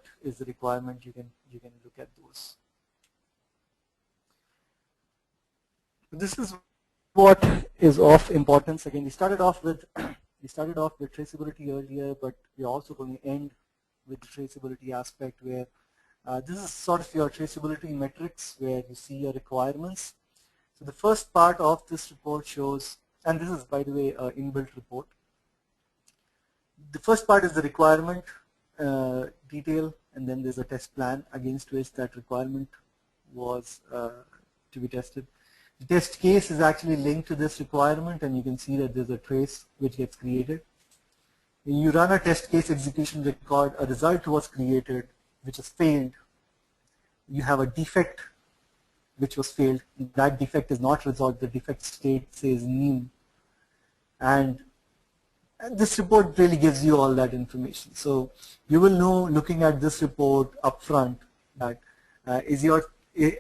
what is the requirement, you can look at those. This is what is of importance. Again, we started off with traceability earlier, but we're also going to end with the traceability aspect, where this is sort of your traceability metrics, where you see your requirements. So the first part of this report shows, and this is, by the way, an inbuilt report. The first part is the requirement detail, and then there's a test plan against which that requirement was to be tested. The test case is actually linked to this requirement, and you can see that there's a trace which gets created. When you run a test case execution record, a result was created which has failed. You have a defect which was failed. That defect is not resolved. The defect state says new. And this report really gives you all that information. So you will know, looking at this report upfront, that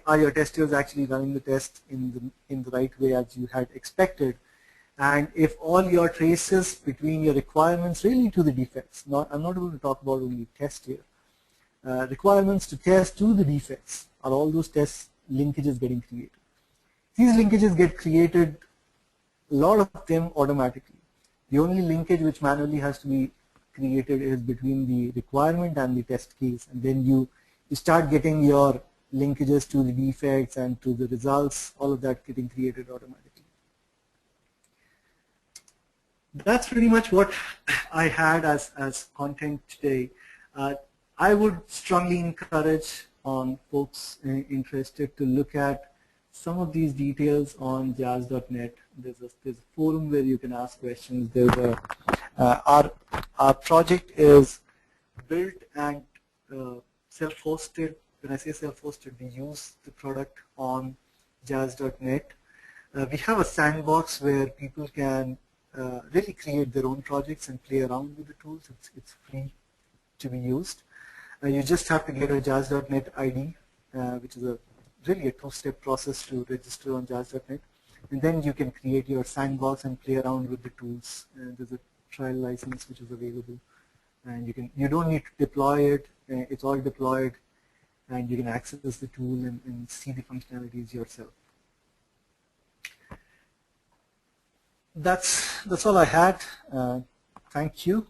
are your testers actually running the test in the right way as you had expected, and if all your traces between your requirements really to the defects. I'm not going to talk about only test here. Requirements to test to the defects are all those test linkages getting created. These linkages get created, a lot of them automatically. The only linkage which manually has to be created is between the requirement and the test case, and then you start getting your linkages to the defects and to the results, all of that getting created automatically. That's pretty much what I had as content today. I would strongly encourage on folks interested to look at some of these details on jazz.net. There's a forum where you can ask questions. There's our project is built and self-hosted. When I say self-hosted, we use the product on jazz.net. We have a sandbox where people can really create their own projects and play around with the tools. It's free to be used. You just have to get a jazz.net ID, which is really a two-step process to register on jazz.net. And then you can create your sandbox and play around with the tools. And there's a trial license which is available. And you don't need to deploy it. It's all deployed. And you can access the tool and see the functionalities yourself. That's all I had. Thank you.